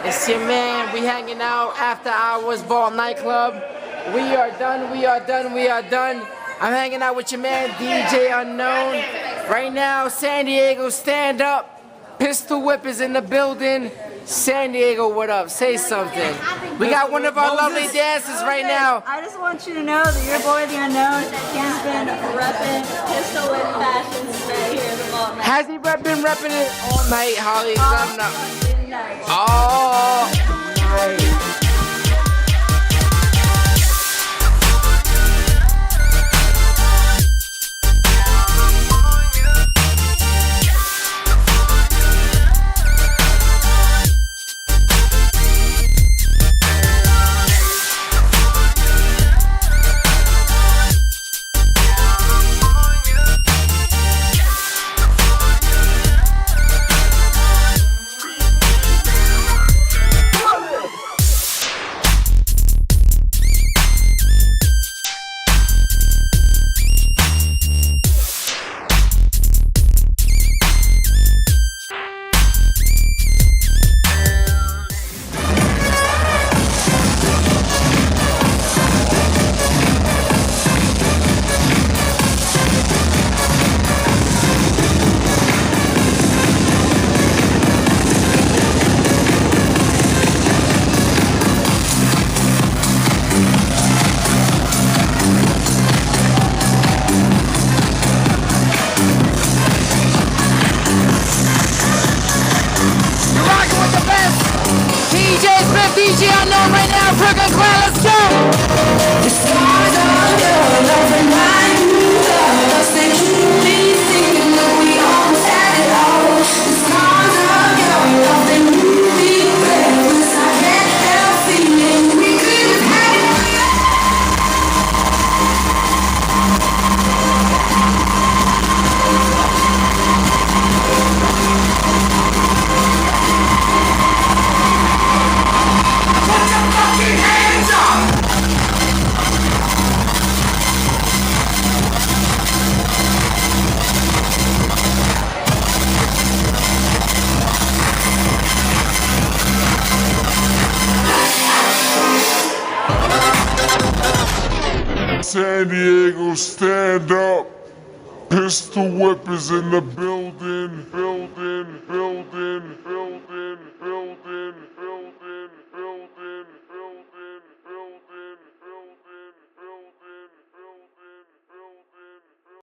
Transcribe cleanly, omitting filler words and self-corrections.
It's your man. We hanging out after hours, Ball nightclub. We are done. We are done. We are done. I'm hanging out with your man DJ Unknown. Right now, San Diego, stand up. Pistol Whip is in the building. San Diego, what up? Say something. We got one of our lovely dancers right now. I just want you to know that your boy, the Unknown, he's been repping Pistol Whip fashions right here in the mall. Has he been repping it all night, Holly? Night. All night. DJ Unknown right now, Brooklyn Crowd, let's go! The stars of your love remind me of us. They keep me thinking that we almost had it all. The stars of your love, they move me breathless. I can't help feeling we could have had it all. Hands up! San Diego, stand up. Pistol Whip is in the building.